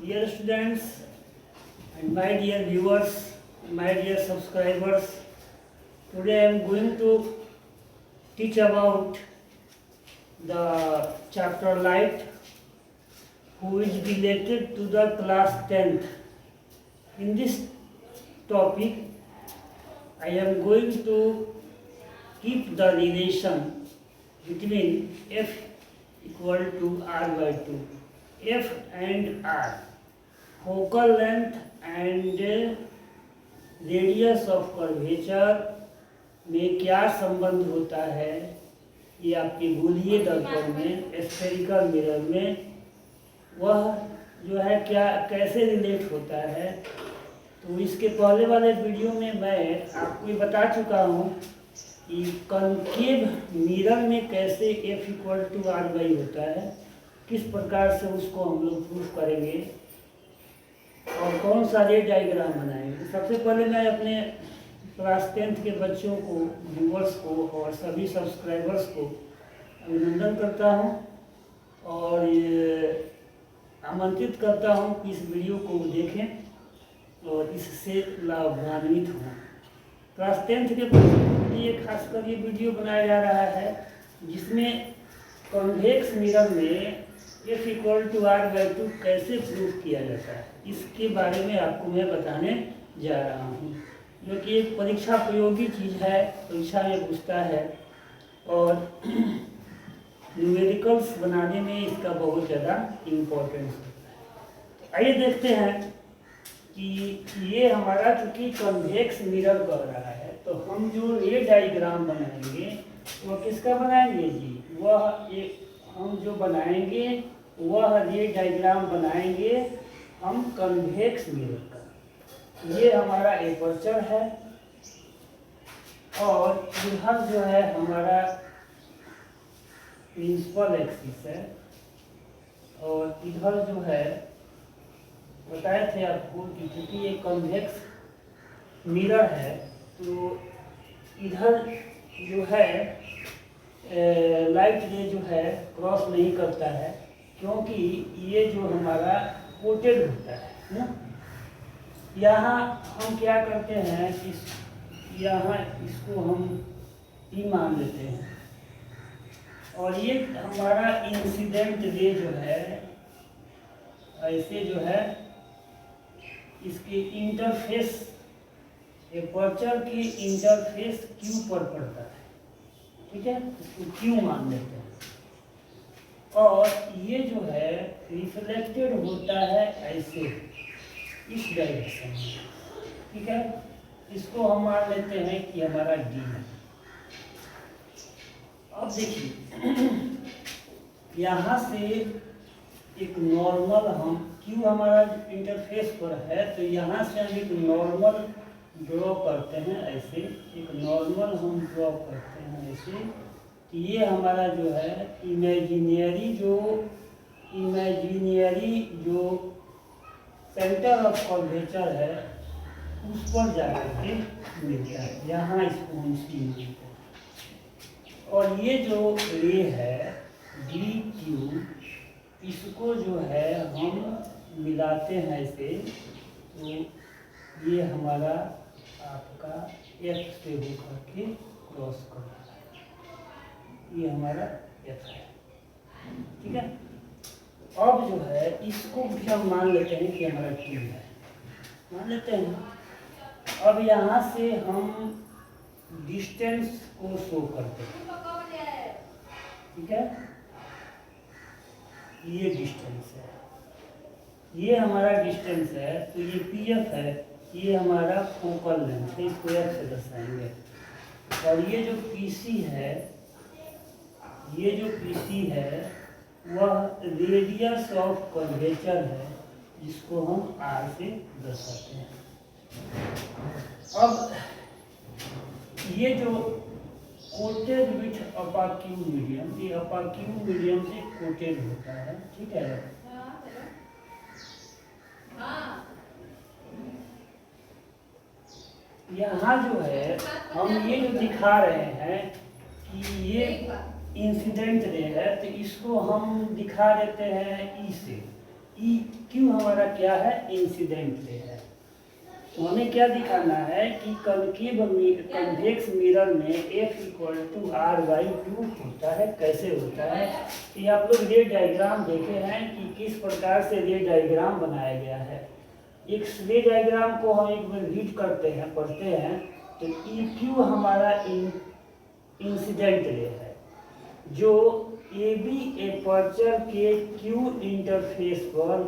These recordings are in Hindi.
Dear students and my dear viewers, my dear subscribers, today I am going to teach about the chapter Light, who is related to the class 10th. In this topic, I am going to keep the relation between F equal to R by 2. F and R, focal length and radius of curvature में क्या संबंध होता है, ये आपके गोलीय दर्पण में, स्फेरिकल मिरर में वह जो है क्या कैसे रिलेट होता है। तो इसके पहले वाले वीडियो में मैं आपको ये बता चुका हूँ कि कॉन्केव मिरर में कैसे F equal to R by होता है, किस प्रकार से उसको हम लोग प्रूफ करेंगे और कौन सा रे डायग्राम बनाएंगे। सबसे पहले मैं अपने क्लास 10th के बच्चों को, व्यूअर्स को और सभी सब्सक्राइबर्स को अभिनंदन करता हूं और आमंत्रित करता हूं कि इस वीडियो को देखें और इससे लाभान्वित हों। क्लास 10th के बच्चों के लिए खासकर ये वीडियो बनाया जा रहा है जिसमें कॉन्वेक्स मिरर में F equal to R by 2 कैसे प्रूफ किया जाता है, इसके बारे में आपको मैं बताने जा रहा हूँ, जो कि एक परीक्षा प्रयोगी चीज़ है, परीक्षा में पूछता है और न्यूमेरिकल्स बनाने में इसका बहुत ज़्यादा इम्पोर्टेंस होता है। आइए देखते हैं कि ये हमारा चूँकि कॉन्वेक्स मिरर कर रहा है तो हम जो रे डायग्राम बनाएंगे वो किसका बनाएंगे जी, वह एक हम जो बनाएंगे वह रे डायग्राम बनाएंगे हम कन्वेक्स मिरर का। ये हमारा एपर्चर है और इधर जो है हमारा प्रिंसिपल एक्सिस है और इधर जो है बताए थे आपको कि क्योंकि ये कन्वेक्स मिरर है तो इधर जो है लाइट रे जो है क्रॉस नहीं करता है, क्योंकि ये जो हमारा कोटेड होता है ना। यहाँ हम क्या करते हैं कि यहाँ इसको हम P मान लेते हैं और ये हमारा इंसिडेंट रे जो है ऐसे जो है इसके इंटरफेस, एपर्चर की इंटरफेस Q पर पड़ता है, ठीक है, इसको Q मान लेते हैं और ये जो है रिफ्लेक्टेड होता है ऐसे इस डायरेक्शन में, ठीक है। इसको हम मान लेते हैं कि हमारा D है। अब देखिए यहाँ से एक नॉर्मल हम Q हमारा इंटरफेस पर है तो यहाँ से हम एक नॉर्मल ड्रॉ करते हैं ऐसे, एक नॉर्मल हम ड्रॉ करते हैं ऐसे। ये हमारा जो है इमेजिनरी जो सेंटर ऑफ कर्वेचर है उस पर जाकर के मिलता है, यहाँ इसको हम सी मिलते हैं। और ये जो रे है DQ, इसको जो है हम मिलाते हैं ऐसे, तो ये हमारा आपका F से होकर के क्रॉस कर रहा है, ये हमारा F है, ठीक है। अब जो है इसको भी हम मान लेते हैं कि हमारा Q है, मान लेते हैं। अब यहाँ से हम डिस्टेंस को शो करते हैं, ठीक है। ये डिस्टेंस है, ये हमारा डिस्टेंस है, तो ये PF है, ये हमारा फोकल लेंथ है, इसको F से दर्शाएंगे। और ये जो PC है, ये जो PC है वह रेडियस ऑफ कर्वेचर है, जिसको हम R से दर्शाते हैं। अब ये जो कोटेड विथ अपाक्यू मीडियम, ये अपाक्यू मीडियम से कोटेड होता है, ठीक है। यहाँ जो है हम ये जो दिखा रहे हैं कि ये इंसिडेंट रे है, तो इसको हम दिखा देते हैं E से। ई क्यू हमारा क्या है, इंसिडेंट रे है। तो हमें क्या दिखाना है कि कन्वेक्स मिरर में F equal to R by two होता है। कैसे होता है, कि आप लोग रे डायग्राम देखे हैं कि किस प्रकार से रे डायग्राम बनाया गया है। एक रे डायग्राम को हम एक बार रीड करते हैं, पढ़ते हैं। तो ई क्यू हमारा इंसिडेंट रे है, जो ए बी एपर्चर के क्यू इंटरफेस पर,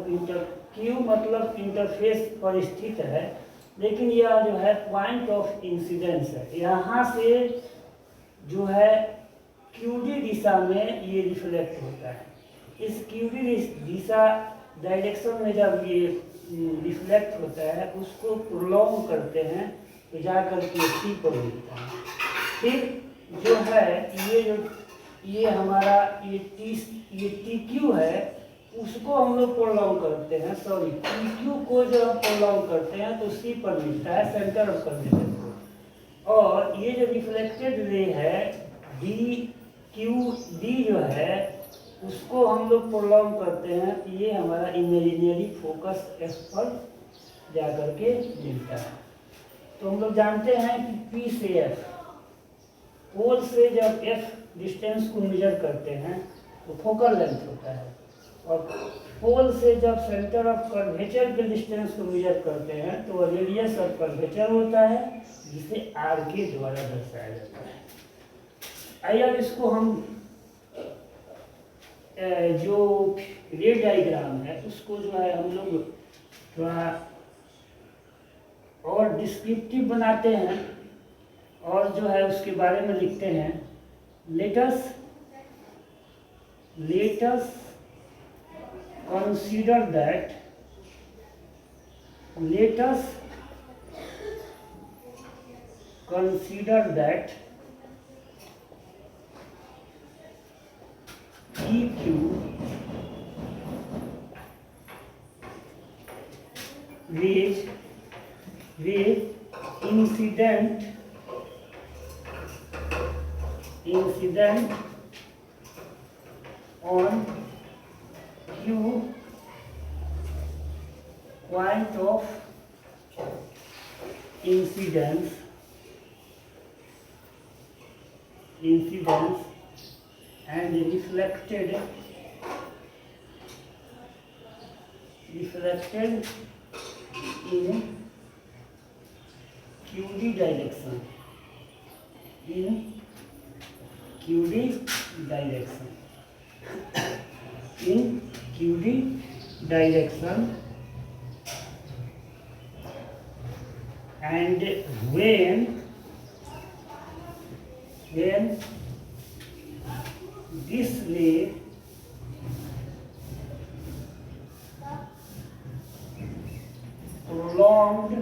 क्यू मतलब इंटरफेस पर स्थित है, लेकिन यह जो है पॉइंट ऑफ इंसिडेंस है। यहाँ से जो है क्यूडी दिशा में ये रिफ्लेक्ट होता है। इस क्यूडी दिशा डायरेक्शन में जब ये रिफ्लेक्ट होता है, उसको प्रोलॉन्ग करते हैं तो जा करके सी पर मिलता है। फिर जो है ये हमारा ये टी क्यू है, उसको हम लोग प्रोलॉन्ग करते हैं, सॉरी टी क्यू को जो हम प्रोलॉन्ग करते हैं तो सी पर मिलता है, सेंटर ऑफ कर्वेचर को। और ये जो रिफ्लेक्टेड रे है डी क्यू डी जो है, उसको हम लोग प्रोलॉन्ग करते हैं, तो ये हमारा इमेजिनरी फोकस एस पर जा करके मिलता है। तो हम लोग जानते हैं कि पी से एफ, पोल से जब एफ डिस्टेंस को मेजर करते हैं तो फोकल लेंथ होता है, और पोल से जब सेंटर ऑफ कर्वेचर के डिस्टेंस को मेजर करते हैं तो रेडियस ऑफ कर्वेचर होता है, जिसे आर के द्वारा दर्शाया जाता है। आइए इसको हम जो रे डायग्राम है उसको जो है हम लोग थोड़ा और डिस्क्रिप्टिव बनाते हैं, और जो है उसके बारे में लिखते हैं। Let's consider that EQ with incident on Q point of incidence and reflected in QD direction, and when this ray prolonged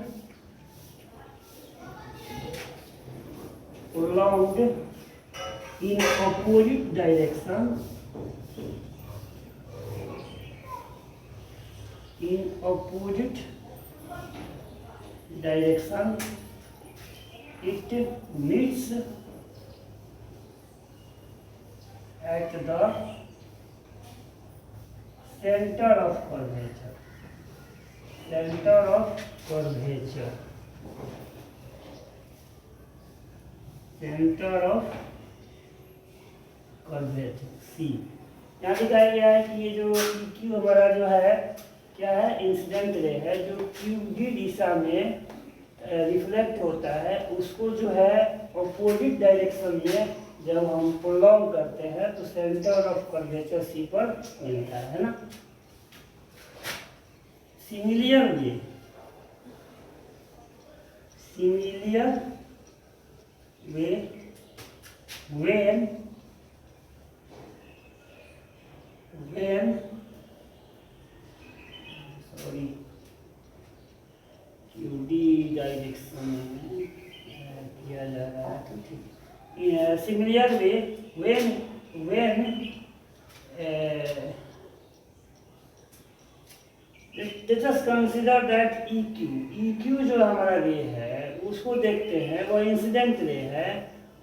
in opposite direction, it meets at the center of curvature. C। यहाँ दिखाया गया है कि ये जो Q हमारा जो है क्या है, इंसिडेंट रे है, जो QD दिशा में रिफ्लेक्ट होता है, उसको जो है अपोजिट डायरेक्शन में जब हम प्रोलॉन्ग करते हैं तो सेंटर ऑफ कर्वेचर C पर मिलता है ना। Similarly, when QD डायरेक्शन में किया जा रहा है, तो ठीक। Similarly, when let us consider that EQ जो हमारा रे है उसको देखते हैं, वो इंसिडेंट रे है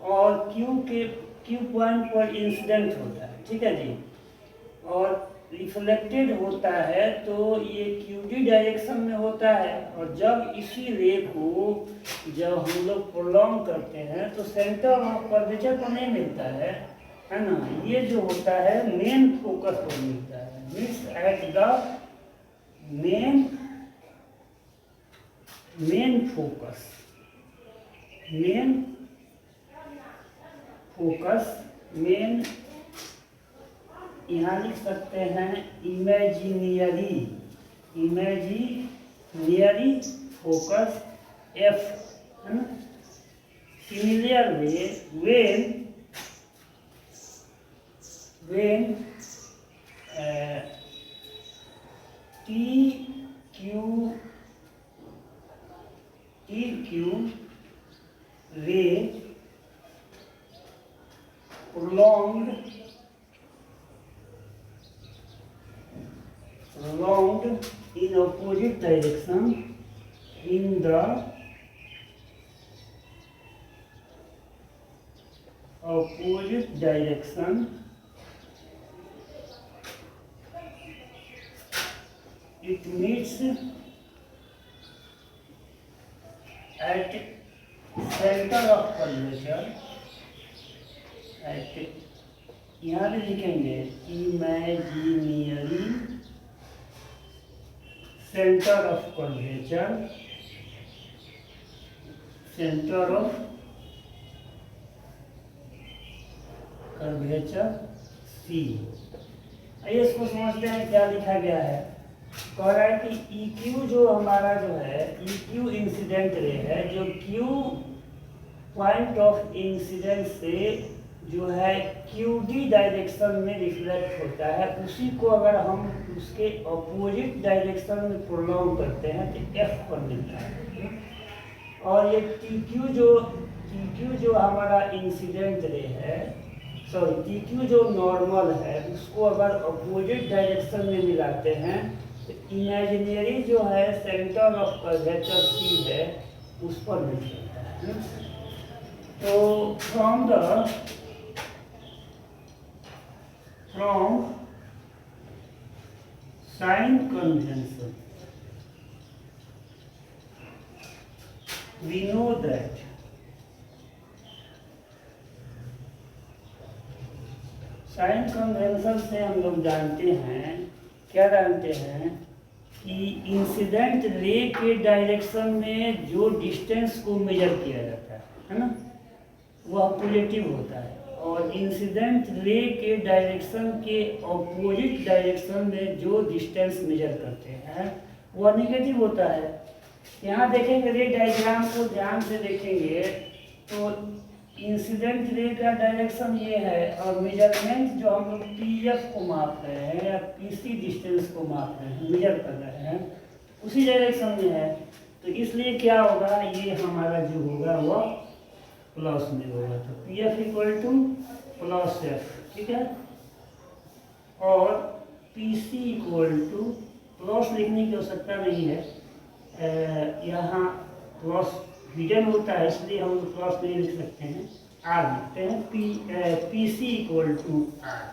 और Q पॉइंट पर इंसिडेंट होता है, ठीक है जी। और रिफ्लेक्टेड होता है तो ये क्यूडी डायरेक्शन में होता है, और जब इसी रे को जब हम लोग प्रोलॉन्ग करते हैं तो सेंटर ऑफ कर्वेचर को नहीं मिलता है ना। ये जो होता है मेन फोकस को मिलता है, means at the main focus, main यहाँ लिख सकते हैं इमेजिनियरी फोकस एफ, है ना। Similar way when TQ ray prolonged in opposite direction in the opposite direction, it meets at center of curvature, at यहाँ भी लिखेंगे इमेजिनियरी सेंटर ऑफ कर्वेचर, सी। आइए इसको समझते हैं क्या लिखा गया है। कह रहा है कि EQ जो हमारा जो है EQ इंसिडेंट रे है, जो Q पॉइंट ऑफ इंसिडेंट से जो है QD डायरेक्शन में रिफ्लेक्ट होता है, उसी को अगर हम उसके अपोजिट डायरेक्शन में प्रोलॉन्ग करते हैं तो F पर मिलता है। और ये TQ जो हमारा इंसिडेंट रे है, TQ जो नॉर्मल है, उसको अगर अपोजिट डायरेक्शन में मिलाते हैं तो इमेजिनरी जो है सेंटर ऑफ कर्वेचर C है, उस पर मिल सकता है। तो from sine convention we know that sine convention से हम लोग जानते हैं, क्या जानते हैं कि इंसिडेंट रे के डायरेक्शन में जो डिस्टेंस को मेजर किया जाता है ना, वह पॉजिटिव होता है, और इंसिडेंट रे के डायरेक्शन के ऑपोजिट डायरेक्शन में जो डिस्टेंस मेजर करते हैं वह नेगेटिव होता है। यहाँ देखेंगे रे डायग्राम को ध्यान से देखेंगे तो इंसिडेंट रे का डायरेक्शन ये है, और मेजरमेंट जो हम लोग PF को माप रहे हैं या PC डिस्टेंस को माप रहे हैं, मेजर कर रहे हैं, उसी डायरेक्शन में है। तो इसलिए क्या होगा, ये हमारा जो होगा वह प्लस में होगा, तो PF equal two plus F, ठीक है। और PC इक्वल टू, प्लस लिखने की आवश्यकता नहीं है, यहाँ प्लस हिडन होता है इसलिए हम प्लस नहीं लिख सकते हैं, R लिखते हैं। PC equal to R।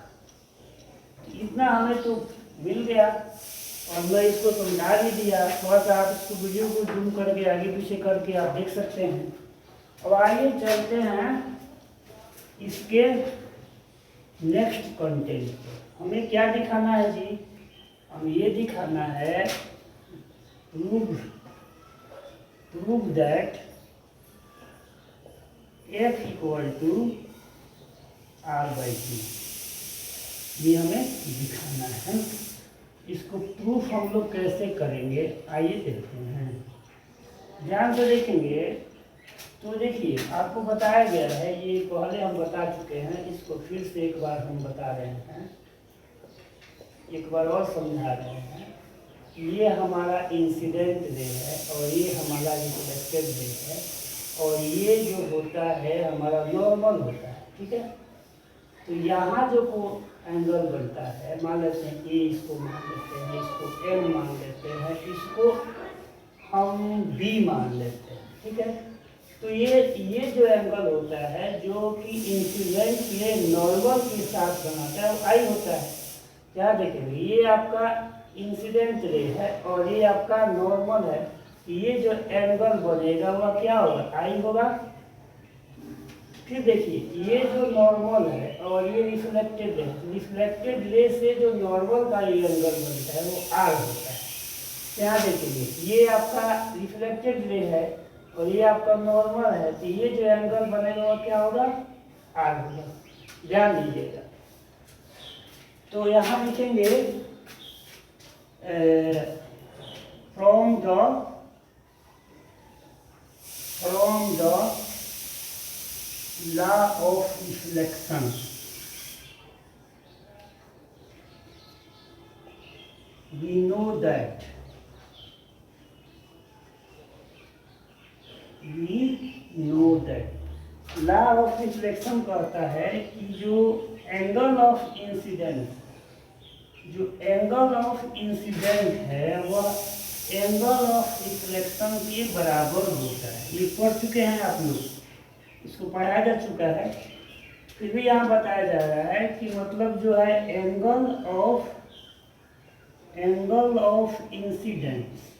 इतना हमें तो मिल गया, और मैं इसको समझा भी दिया। थोड़ा सा आप इसको वीडियो को जूम करके आगे पीछे करके आप देख सकते हैं। अब आइए चलते हैं इसके नेक्स्ट कंटेंट पर। हमें क्या दिखाना है जी, हम ये दिखाना है prove that F equal to R/T, ये हमें दिखाना है। इसको प्रूफ हम लोग कैसे करेंगे आइए देखते हैं। ध्यान से देखेंगे तो देखिए आपको बताया गया है, ये पहले हम बता चुके हैं, इसको फिर से एक बार हम बता रहे हैं, एक बार और समझा रहे हैं। ये हमारा इंसिडेंट रे है और ये हमारा रिफ्लेक्टेड रे है, और ये जो होता है हमारा नॉर्मल होता है, ठीक है। तो यहाँ जो एंगल बनता है, मान लेते हैं ए, इसको मान लेते हैं, इसको M मान लेते हैं, इसको हम B मान लेते हैं, ठीक है। तो ये जो एंगल होता है जो कि इंसिडेंट रे नॉर्मल के साथ बनाता है, वो I होता है। क्या देखेंगे, ये आपका इंसिडेंट रे है और ये आपका नॉर्मल है। ये जो एंगल बनेगा वह क्या होगा, आई होगा। फिर देखिए ये जो नॉर्मल है और ये रिफ्लेक्टेड है, रिफ्लेक्टेड रे से जो नॉर्मल का ये एंगल बनता है वो आर होता है। यहाँ देखिए ये आपका रिफ्लेक्टेड रे है और ये आपका नॉर्मल है, तो ये जो एंगल बनेगा वो क्या होगा, आर होगा। ध्यान दीजिएगा। तो यहाँ लिखेंगे from the law of reflection we know that law of reflection कहता है कि जो एंगल ऑफ इंसिडेंट है वह एंगल ऑफ रिफ्लेक्शन के बराबर होता है। ये पढ़ चुके हैं आप लोग, इसको पढ़ाया जा चुका है, फिर भी यहाँ बताया जा रहा है कि मतलब जो है एंगल ऑफ इंसिडेंस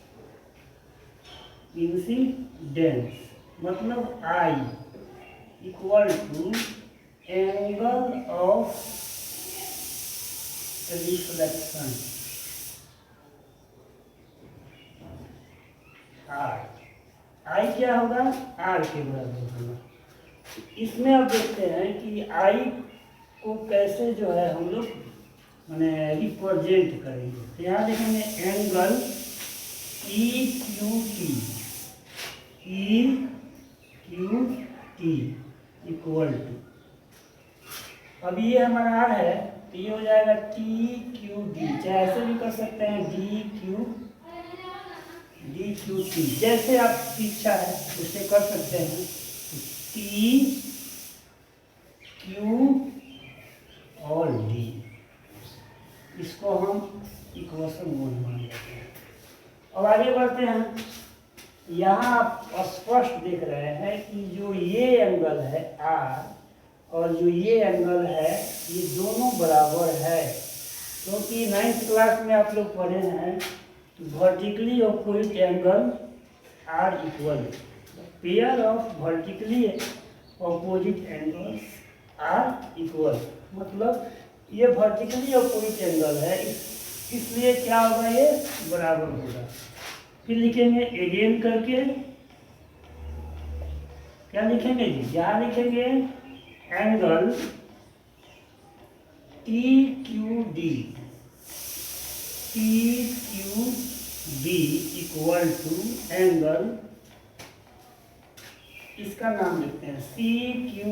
मतलब i equal to angle of reflection i क्या होगा, आर के बराबर होगा। इसमें आप देखते हैं कि आई को कैसे जो है हम लोग मैंने रिप्रेजेंट करेंगे। तो यहाँ देखेंगे angle E Q T equal to, अब ये हमारा आर है तो ये हो जाएगा टी क्यू डी, चाहे ऐसे भी कर सकते हैं डी क्यू टी, जैसे आपकी इच्छा है उसे कर सकते हैं। टी क्यू और डी, इसको हम इक्वेशन 1 मान लेते हैं। अब आगे बढ़ते हैं। यहाँ आप स्पष्ट देख रहे हैं कि जो ये एंगल है आर और जो ये एंगल है ये दोनों बराबर है, क्योंकि 9th क्लास में आप लोग पढ़े हैं vertically opposite angle are equal, pair of vertically opposite angles are equal, मतलब ये वर्टिकली ऑपोजिट एंगल है, इसलिए क्या होगा, ये बराबर होगा। फिर लिखेंगे अगेन करके, क्या लिखेंगे जी, यहाँ लिखेंगे angle T Q D equal to angle, इसका नाम लिखते हैं सी क्यू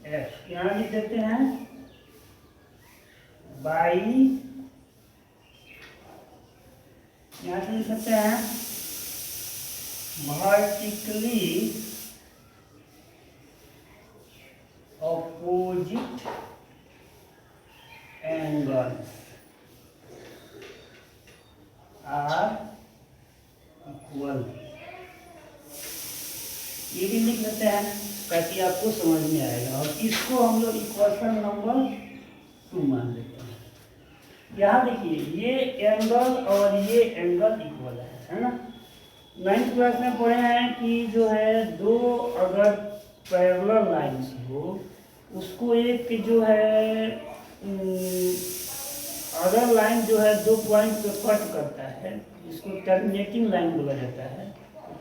एफ, यहाँ लिख देते हैं बाई, यहाँ से लिख सकते हैं vertically opposite angles are equal, ये भी लिख लेते हैं ताकि आपको समझ में आएगा। और इसको हम लोग इक्वेशन नंबर 2 मान लेते हैं। यहाँ देखिए ये एंगल और ये एंगल इक्वल है ना। 9th क्लास में पढ़े हैं कि जो है दो अगर पैरेलल लाइंस हो उसको एक जो है अदर लाइन जो है 2 पॉइंट पे कट करता है, इसको टर्मिनेटिंग लाइन बोला जाता है।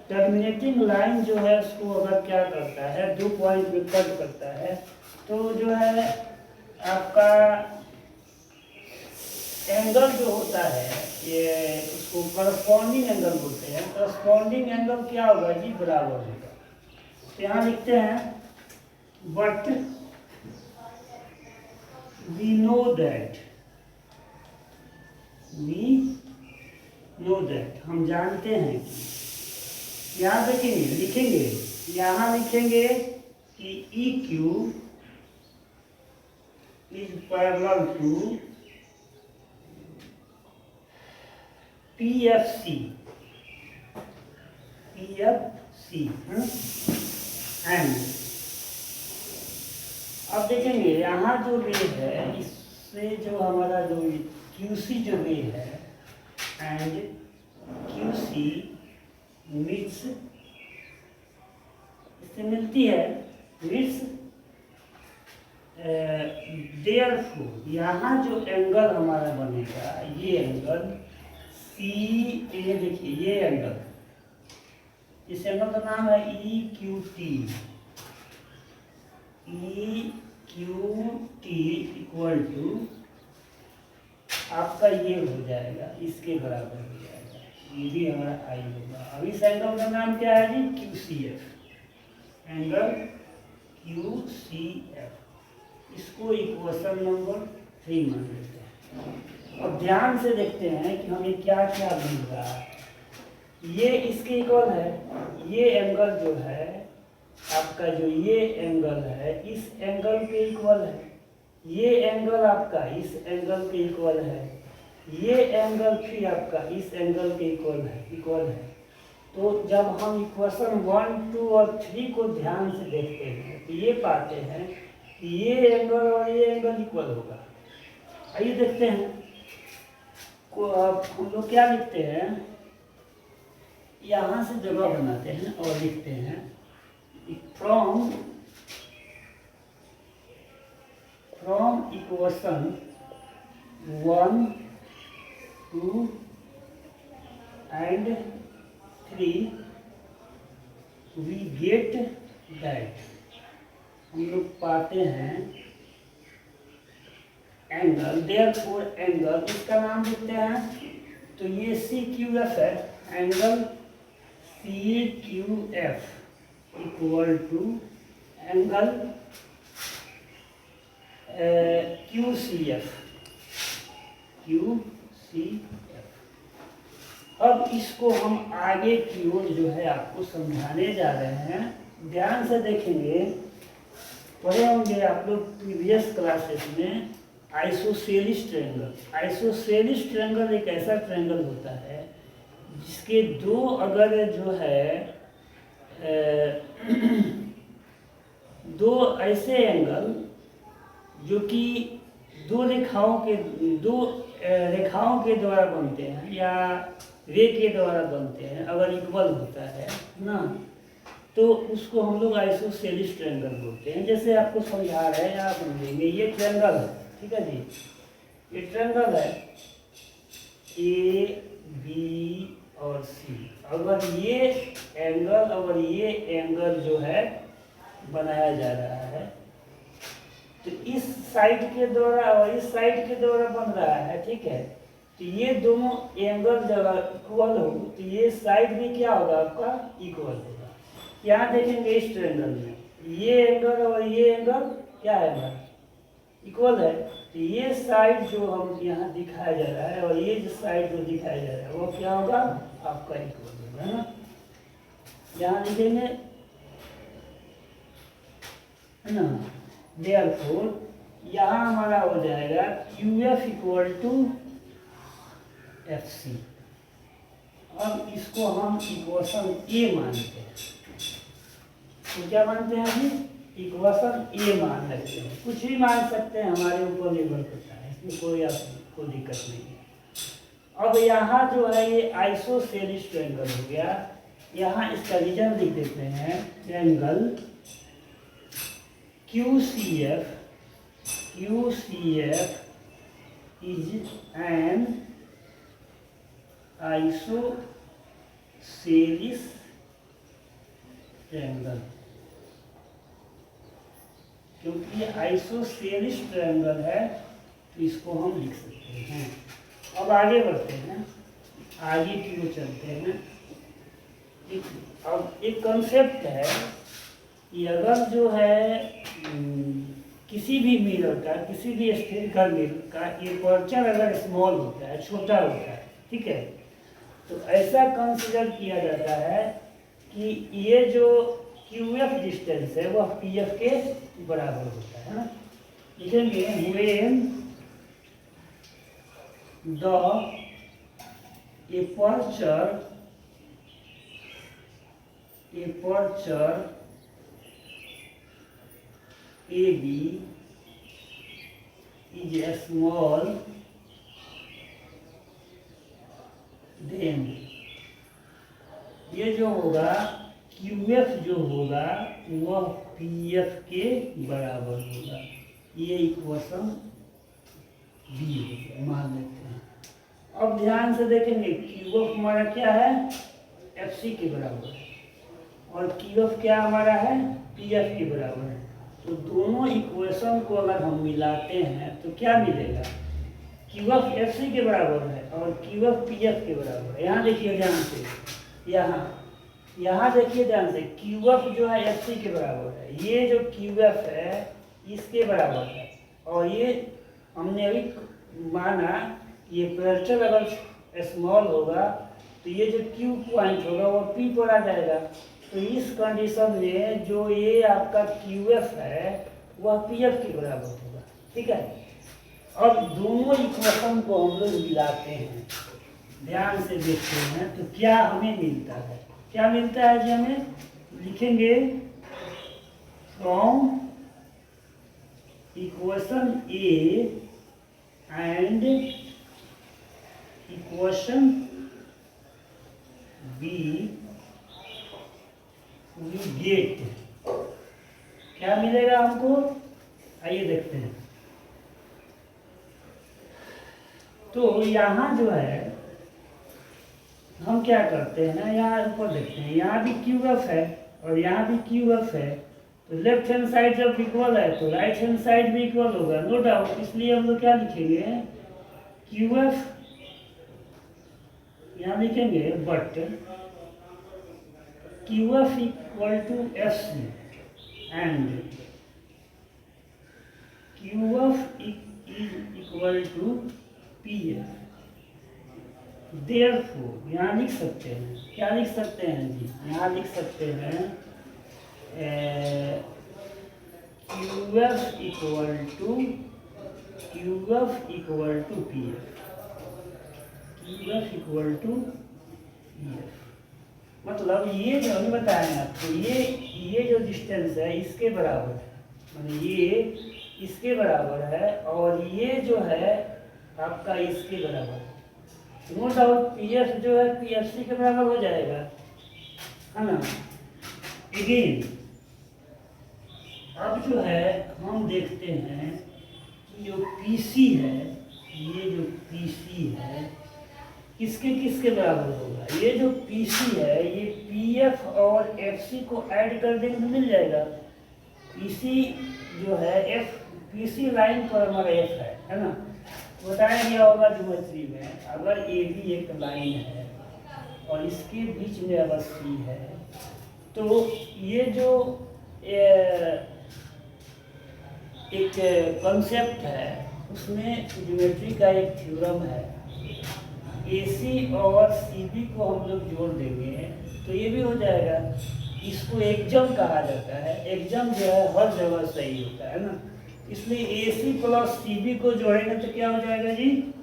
टर्मिनेटिंग लाइन जो है उसको अगर क्या करता है 2 पॉइंट पे कट करता है तो जो है आपका एंगल जो होता है ये उसको करस्पॉन्डिंग एंगल बोलते हैं। करस्पॉन्डिंग एंगल क्या होगा जी, बराबर होगा। तो यहाँ लिखते हैं बट वी नो दैट, हम जानते हैं कि, यहाँ देखेंगे लिखेंगे, यहाँ लिखेंगे कि E Q is parallel to PFC and अब देखेंगे यहाँ जो रे है, इससे जो हमारा जो QC जो रे है एंड QC मीट्स, इससे मिलती है, मीट्स देयरफॉर यहाँ जो एंगल हमारा बनेगा, ये एंगल CA, देखिए ये एंगल, इस एंगल का नाम है EQT। EQT इक्वल टू आपका ये हो जाएगा, इसके बराबर हो जाएगा, ये भी हमारा I होगा। अब इस एंगल का नाम क्या है जी? QCF, angle QCF। इसको इक्वेशन नंबर 3 मान लेते हैं। अब ध्यान से देखते हैं कि हमें क्या क्या मिल रहा है। ये इसके इक्वल है, ये एंगल जो है आपका, जो ये एंगल है इस एंगल के इक्वल है, ये एंगल आपका इस एंगल के इक्वल है, ये एंगल फिर आपका इस एंगल के इक्वल है। तो जब हम इक्वेशन 1, 2 और 3 को ध्यान से देखते हैं तो ये पाते हैं कि ये एंगल और ये एंगल इक्वल होगा। आइए देखते हैं, हम लोग क्या लिखते हैं, यहाँ से जगह बनाते हैं और लिखते हैं from equation 1, 2 and 3 we get that, हम लोग पाते हैं एंगल, देयरफॉर एंगल, इसका नाम देते हैं, तो ये CQF है, angle CQF equal to angle QCF। अब इसको हम आगे की ओर जो है आपको समझाने जा रहे हैं। ध्यान से देखेंगे, पढ़े होंगे आप लोग प्रीवियस क्लासेस में आइसोसेलिस ट्रायंगल। आइसोसेलिस ट्रायंगल एक ऐसा ट्रायंगल होता है जिसके दो अगर जो है दो ऐसे एंगल जो कि दो रेखाओं के द्वारा बनते हैं या रे के द्वारा बनते हैं, अगर इक्वल होता है ना, तो उसको हम लोग आइसोसेलिस ट्रायंगल बोलते हैं। जैसे आपको समझा रहे हैं, आप समझेंगे, ये ट्रायंगल है, ठीक है जी, ये ट्रायंगल है AB और C। अगर ये एंगल जो है बनाया जा रहा है, तो इस साइड के द्वारा और इस साइड के द्वारा बन रहा है, ठीक है, तो ये दोनों एंगल जब इक्वल हो तो ये साइड भी क्या होगा आपका? इक्वल होगा। यहाँ देखेंगे इस ट्रायंगल में ये एंगल और ये एंगल क्या है हमारा? इक्वल है। तो ये साइड जो हम यहाँ दिखाया जा रहा है और ये जो साइड जो दिखाया जा रहा है वो क्या होगा? आपका इक्वल होगा, है ना। यहाँ लिखेंगे, है ना, देयरफॉर यहाँ हमारा हो जाएगा QF इक्वल टू FC। अब इसको हम इक्वेशन A मानते हैं। तो क्या मानते हैं जी? इक्वेशन A मान लेते हैं। कुछ भी मान सकते हैं, हमारे ऊपर निर्भर करता है, इसमें कोई दिक्कत नहीं है। अब यहाँ जो है ये आइसोसेलिस ट्रायंगल हो गया। यहाँ इसका रीजन लिख देते हैं, angle QCF is an isosceles triangle. क्योंकि ये आइसोसेलिस ट्रायंगल है तो इसको हम लिख सकते हैं। अब आगे बढ़ते हैं, आगे की ओर चलते हैं। अब एक कॉन्सेप्ट है कि अगर जो है किसी भी मिरर का, किसी भी स्फेरिकल मिरर का एपर्चर अगर स्मॉल होता है, छोटा होता है, ठीक है, तो ऐसा कंसीडर किया जाता है कि ये जो QF डिस्टेंस है वह PF के बराबर होता है ना। लिखेंगे when the aperture AB is small than, ये जो होगा QF जो होगा वह PF के बराबर होगा। ये इक्वेशन बी होगा, मान लेते हैं। अब ध्यान से देखेंगे QF हमारा क्या है, FC के बराबर है, और QF क्या हमारा है, PF के बराबर है। तो दोनों इक्वेशन को अगर हम मिलाते हैं तो क्या मिलेगा, QF FC के बराबर है और QF PF के बराबर है। यहाँ देखिए ध्यान से, यहाँ देखिए ध्यान से, QF जो है FC के बराबर है, ये जो QF है इसके बराबर है, और ये हमने अभी माना ये प्रेशर अगर स्मॉल होगा तो ये जो Q पॉइंट होगा वो P पर आ जाएगा। तो इस कंडीशन में जो ये आपका QF है वह PF के बराबर होगा, ठीक है। अब दोनों इक्वेशन को हम लोग मिलाते हैं, ध्यान से देखते हैं तो क्या हमें मिलता है, क्या मिलता है जी हमें, लिखेंगे from equation A and equation B we get, क्या मिलेगा हमको, आइए देखते हैं। तो यहाँ जो है हम क्या करते हैं, यहाँ ऊपर देखते हैं, यहाँ भी QF है और यहाँ भी QF है, तो लेफ्ट हैंड साइड जब इक्वल है तो राइट हैंड साइड भी इक्वल होगा, नो डाउट। इसलिए हम लोग क्या लिखेंगे, QF यहाँ लिखेंगे, but QF equal to FC and QF equal to PF। Therefore यहाँ लिख सकते हैं, क्या लिख सकते हैं जी, यहाँ लिख सकते हैं QF equal to PF, QF equal to PF। मतलब ये जो हमने बताया है आपको, ये जो डिस्टेंस है इसके बराबर है, माने ये इसके बराबर है और ये जो है आपका इसके बराबर है। नो डाउट PF जो है PFC के बराबर हो जाएगा, है ना। अगेन अब जो है हम देखते हैं कि जो PC है, ये जो PC है किसके बराबर होगा, ये जो PC है ये PF और FC को ऐड कर देंगे तो मिल जाएगा। PC जो है PC लाइन पर हमारा F है ना। बताया गया होगा ज्योमेट्री में, अगर AB एक लाइन है और इसके बीच में अगर C है तो ये जो एक कॉन्सेप्ट है उसमें ज्योमेट्री का एक थ्योरम है, AC और CB को हम लोग जोड़ देंगे तो ये भी हो जाएगा। इसको एक्जम कहा जाता है, एक्जम जो है हर जगह सही होता है ना, इसलिए AC प्लस CB को जोड़ेंगे तो क्या हो जाएगा जी,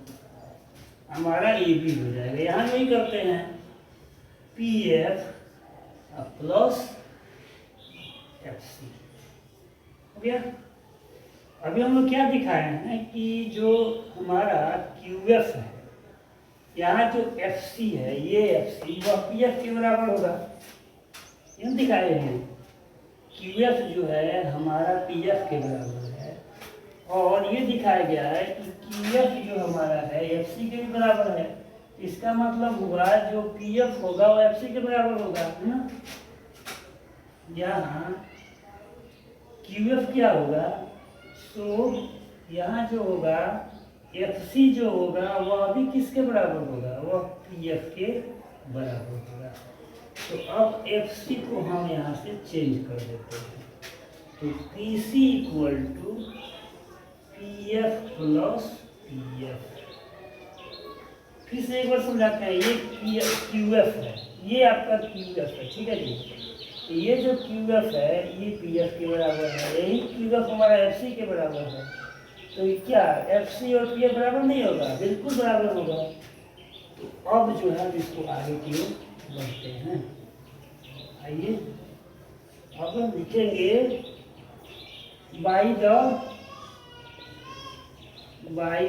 हमारा AB हो जाएगा। यहाँ वही करते हैं PF प्लस FC हो गया। अभी हम लोग क्या दिखाए हैं कि जो हमारा QF है, यहाँ जो FC है ये FC वह PF के बराबर होगा, ये दिखाए हैं। QF जो है हमारा PF के बराबर है, और ये दिखाया गया है कि QF जो हमारा है FC के भी बराबर है। इसका मतलब हुआ जो PF होगा वो FC के बराबर होगा, है ना। यहाँ QF क्या होगा, सो यहाँ जो होगा FC जो होगा वह भी किसके बराबर होगा, वह PF के बराबर होगा। तो अब FC को हम यहाँ से चेंज कर देते हैं, तो PC equal to PF plus PF। फिर से एक बार समझाते हैं, ये QF है, ये आपका QF है, ठीक है जी। तो ये जो QF है ये PF के बराबर है, यही QF हमारा FC के बराबर है। तो क्या FC और PF बराबर नहीं होगा, बिल्कुल बराबर होगा। तो अब जो है इसको आगे की ओर बढ़ते हैं। आइए अब हम लिखेंगे by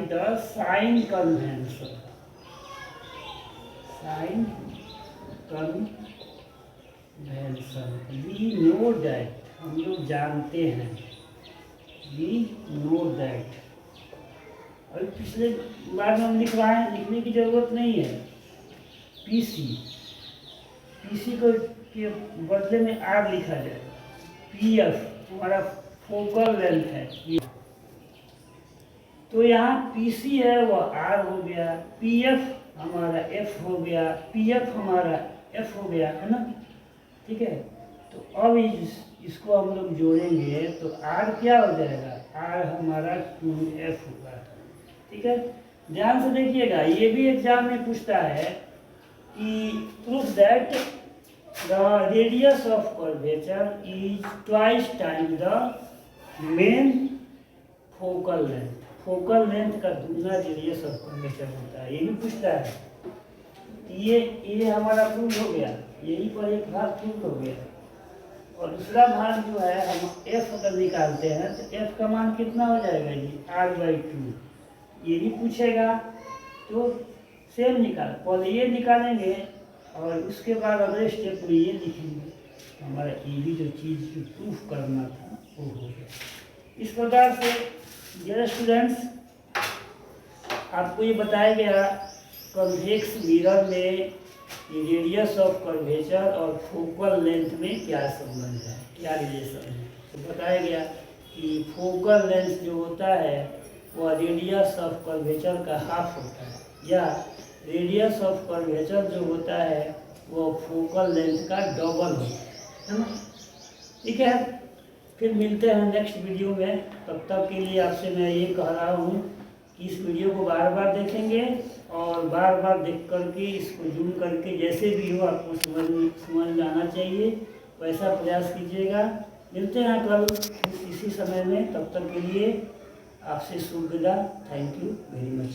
the sign convention. Sign convention. We know that, हम लोग जानते हैं. We know that. और पिछले बार में हम लिख रहे हैं, लिखने की जरूरत नहीं है. पीसी को के बदले में आर लिखा जाए. पीएफ हमारा फोकल लेंथ है. तो यहाँ पीसी है वो आर हो गया, पीएफ हमारा एफ हो गया, पीएफ हमारा एफ हो गया, है ना. ठीक है. तो अब इसको हम लोग जोड़ेंगे तो आर क्या हो जाएगा, आर हमारा 2f होगा. ठीक है. ध्यान से देखिएगा, ये भी एग्जाम में पूछता है कि proof that the radius of curvature is twice time the main focal length. Focal length का दूसरा रेडियस ऑफ कर्वेचर होता है, ये भी पूछता है. ये हमारा प्रूफ हो गया, यही पर एक भाग प्रूफ हो गया. और दूसरा भाग जो है हम एफ अगर निकालते हैं तो एफ का मान कितना हो जाएगा जी, r/2. ये भी पूछेगा तो सेम निकाल, पहले ये निकालेंगे और उसके बाद अगले स्टेप में ये लिखेंगे. हमारा ये भी जो चीज़ जो प्रूफ करना था वो हो गया. इस प्रकार से डियर स्टूडेंट्स, आपको ये बताया गया कन्वेक्स मिरर में रेडियस ऑफ कर्वेचर और फोकल लेंथ में क्या संबंध है, क्या रिलेशन है. तो बताया गया कि फोकल लेंथ जो होता है वह रेडियस ऑफ कर्वेचर का हाफ होता है, या रेडियस ऑफ कर्वेचर जो होता है वो फोकल लेंथ का डबल होता है ना. ठीक है. फिर मिलते हैं नेक्स्ट वीडियो में. तब तक के लिए आपसे मैं ये कह रहा हूँ कि इस वीडियो को बार बार देखेंगे और बार बार देख करके इसको जूम करके जैसे भी हो आपको समझ में आना चाहिए वैसा प्रयास कीजिएगा. मिलते हैं कल इसी समय में. तब तक के लिए आपसे शुभ विदा. Thank you very much.